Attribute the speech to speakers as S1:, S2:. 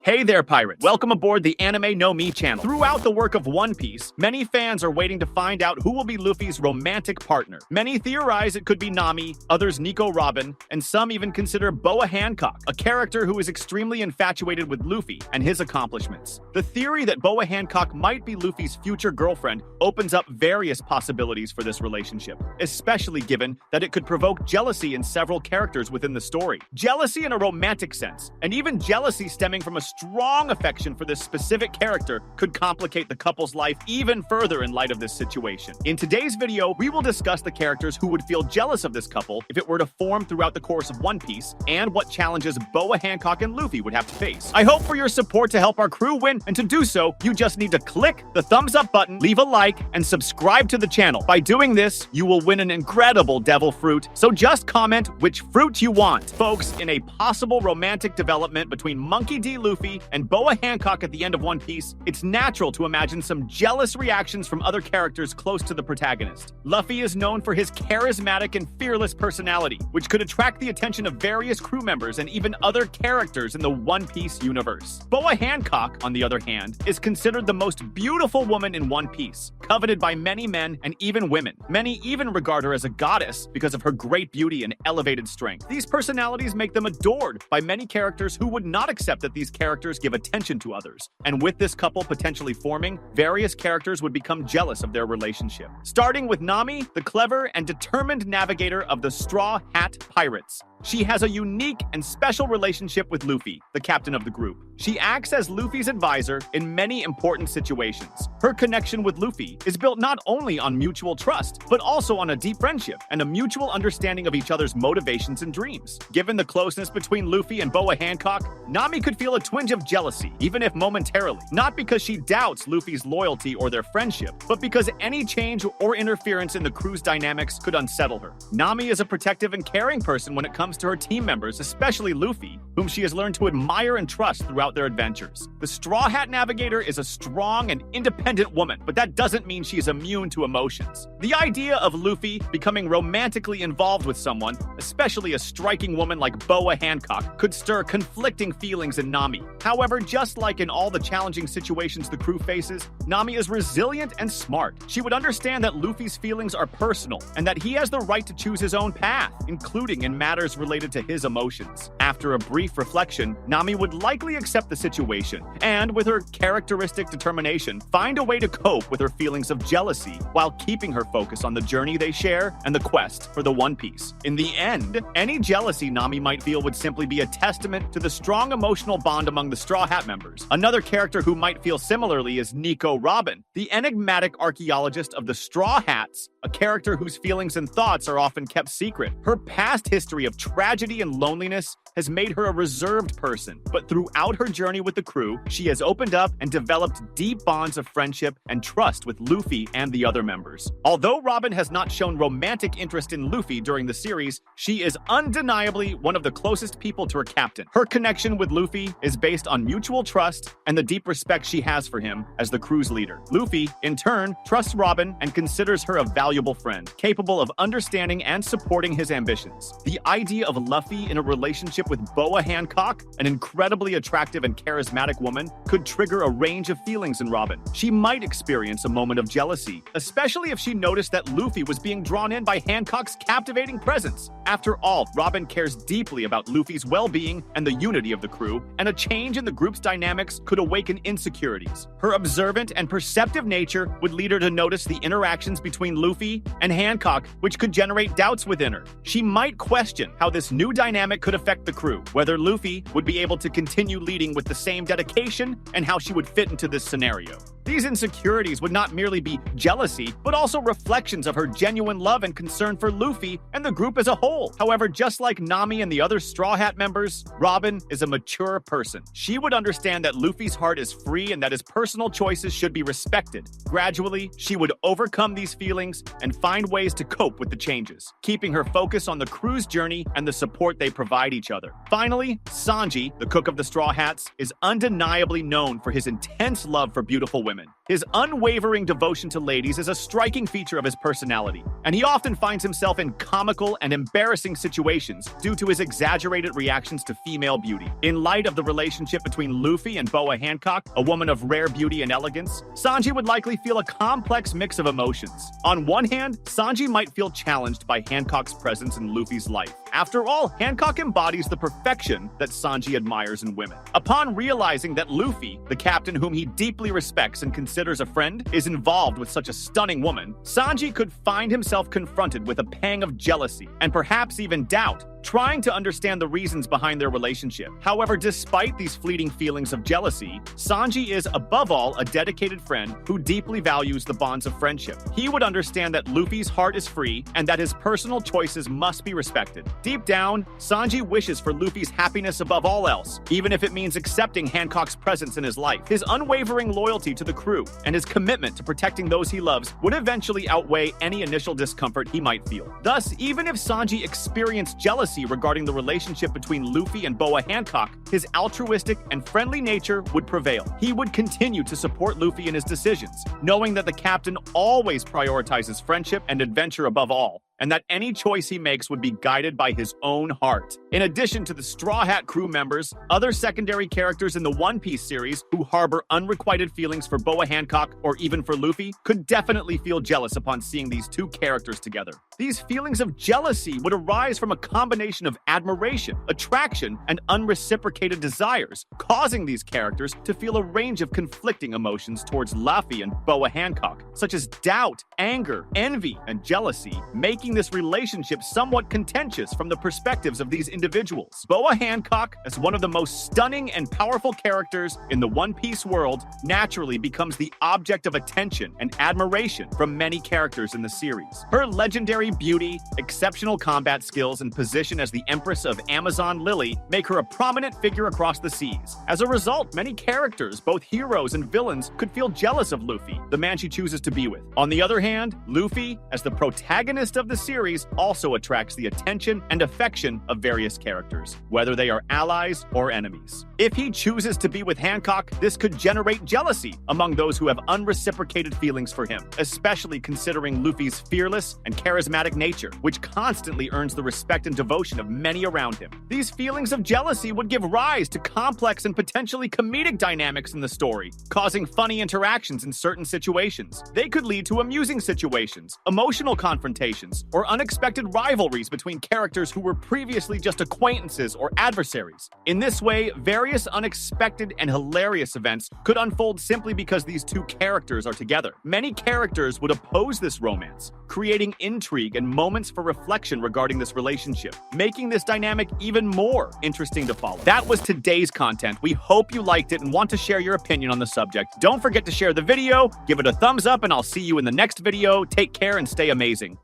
S1: Hey there, pirates! Welcome aboard the Anime No Mi channel. Throughout the work of One Piece, many fans are waiting to find out who will be Luffy's romantic partner. Many theorize it could be Nami, others Nico Robin, and some even consider Boa Hancock, a character who is extremely infatuated with Luffy and his accomplishments. The theory that Boa Hancock might be Luffy's future girlfriend opens up various possibilities for this relationship, especially given that it could provoke jealousy in several characters within the story. Jealousy in a romantic sense, and even jealousy stemming from a strong affection for this specific character could complicate the couple's life even further in light of this situation. In today's video, we will discuss the characters who would feel jealous of this couple if it were to form throughout the course of One Piece, and what challenges Boa Hancock and Luffy would have to face. I hope for your support to help our crew win, and to do so, you just need to click the thumbs up button, leave a like, and subscribe to the channel. By doing this, you will win an incredible devil fruit, so just comment which fruit you want. Folks, in a possible romantic development between Monkey D. Luffy and Boa Hancock at the end of One Piece, it's natural to imagine some jealous reactions from other characters close to the protagonist. Luffy is known for his charismatic and fearless personality, which could attract the attention of various crew members and even other characters in the One Piece universe. Boa Hancock, on the other hand, is considered the most beautiful woman in One Piece, coveted by many men and even women. Many even regard her as a goddess because of her great beauty and elevated strength. These personalities make them adored by many characters who would not accept that these characters give attention to others. And with this couple potentially forming, various characters would become jealous of their relationship. Starting with Nami, the clever and determined navigator of the Straw Hat Pirates. She has a unique and special relationship with Luffy, the captain of the group. She acts as Luffy's advisor in many important situations. Her connection with Luffy is built not only on mutual trust, but also on a deep friendship and a mutual understanding of each other's motivations and dreams. Given the closeness between Luffy and Boa Hancock, Nami could feel a twinge of jealousy, even if momentarily, not because she doubts Luffy's loyalty or their friendship, but because any change or interference in the crew's dynamics could unsettle her. Nami is a protective and caring person when it comes to her team members, especially Luffy, whom she has learned to admire and trust throughout their adventures. The Straw Hat Navigator is a strong and independent woman, but that doesn't mean she is immune to emotions. The idea of Luffy becoming romantically involved with someone, especially a striking woman like Boa Hancock, could stir conflicting feelings in Nami. However, just like in all the challenging situations the crew faces, Nami is resilient and smart. She would understand that Luffy's feelings are personal and that he has the right to choose his own path, including in matters related to his emotions. After a brief reflection, Nami would likely accept the situation and, with her characteristic determination, find a way to cope with her feelings of jealousy while keeping her focus on the journey they share and the quest for the One Piece. In the end, any jealousy Nami might feel would simply be a testament to the strong emotional bond among the Straw Hat members. Another character who might feel similarly is Nico Robin, the enigmatic archaeologist of the Straw Hats, a character whose feelings and thoughts are often kept secret. Her past history of tragedy and loneliness has made her a reserved person, but throughout her journey with the crew, she has opened up and developed deep bonds of friendship and trust with Luffy and the other members. Although Robin has not shown romantic interest in Luffy during the series, she is undeniably one of the closest people to her captain. Her connection with Luffy is based on mutual trust and the deep respect she has for him as the crew's leader. Luffy, in turn, trusts Robin and considers her a valuable friend, capable of understanding and supporting his ambitions. The idea of Luffy in a relationship with Boa Hancock, an incredibly attractive and charismatic woman, could trigger a range of feelings in Robin. She might experience a moment of jealousy, especially if she noticed that Luffy was being drawn in by Hancock's captivating presence. After all, Robin cares deeply about Luffy's well-being and the unity of the crew, and a change in the group's dynamics could awaken insecurities. Her observant and perceptive nature would lead her to notice the interactions between Luffy and Hancock, which could generate doubts within her. She might question how this new dynamic could affect the crew, whether Luffy would be able to continue leading with the same dedication, and how she would fit into this scenario. These insecurities would not merely be jealousy, but also reflections of her genuine love and concern for Luffy and the group as a whole. However, just like Nami and the other Straw Hat members, Robin is a mature person. She would understand that Luffy's heart is free and that his personal choices should be respected. Gradually, she would overcome these feelings and find ways to cope with the changes, keeping her focus on the crew's journey and the support they provide each other. Finally, Sanji, the cook of the Straw Hats, is undeniably known for his intense love for beautiful women. women. His unwavering devotion to ladies is a striking feature of his personality, and he often finds himself in comical and embarrassing situations due to his exaggerated reactions to female beauty. In light of the relationship between Luffy and Boa Hancock, a woman of rare beauty and elegance, Sanji would likely feel a complex mix of emotions. On one hand, Sanji might feel challenged by Hancock's presence in Luffy's life. After all, Hancock embodies the perfection that Sanji admires in women. Upon realizing that Luffy, the captain whom he deeply respects and considers a friend, is involved with such a stunning woman, Sanji could find himself confronted with a pang of jealousy and perhaps even doubt, trying to understand the reasons behind their relationship. However, despite these fleeting feelings of jealousy, Sanji is, above all, a dedicated friend who deeply values the bonds of friendship. He would understand that Luffy's heart is free and that his personal choices must be respected. Deep down, Sanji wishes for Luffy's happiness above all else, even if it means accepting Hancock's presence in his life. His unwavering loyalty to the crew and his commitment to protecting those he loves would eventually outweigh any initial discomfort he might feel. Thus, even if Sanji experienced jealousy regarding the relationship between Luffy and Boa Hancock, his altruistic and friendly nature would prevail. He would continue to support Luffy in his decisions, knowing that the captain always prioritizes friendship and adventure above all, and that any choice he makes would be guided by his own heart. In addition to the Straw Hat crew members, other secondary characters in the One Piece series who harbor unrequited feelings for Boa Hancock or even for Luffy could definitely feel jealous upon seeing these two characters together. These feelings of jealousy would arise from a combination of admiration, attraction, and unreciprocated desires, causing these characters to feel a range of conflicting emotions towards Luffy and Boa Hancock, such as doubt, anger, envy, and jealousy, making this relationship somewhat contentious from the perspectives of these individuals. Boa Hancock, as one of the most stunning and powerful characters in the One Piece world, naturally becomes the object of attention and admiration from many characters in the series. Her legendary beauty, exceptional combat skills, and position as the Empress of Amazon Lily make her a prominent figure across the seas. As a result, many characters, both heroes and villains, could feel jealous of Luffy, the man she chooses to be with. On the other hand, Luffy, as the protagonist of the series, also attracts the attention and affection of various characters, whether they are allies or enemies. If he chooses to be with Hancock, this could generate jealousy among those who have unreciprocated feelings for him, especially considering Luffy's fearless and charismatic nature, which constantly earns the respect and devotion of many around him. These feelings of jealousy would give rise to complex and potentially comedic dynamics in the story, causing funny interactions in certain situations. They could lead to amusing situations, emotional confrontations, or unexpected rivalries between characters who were previously just acquaintances or adversaries. In this way, various unexpected and hilarious events could unfold simply because these two characters are together. Many characters would oppose this romance, creating intrigue and moments for reflection regarding this relationship, making this dynamic even more interesting to follow. That was today's content. We hope you liked it and want to share your opinion on the subject. Don't forget to share the video, give it a thumbs up, and I'll see you in the next video. Take care and stay amazing.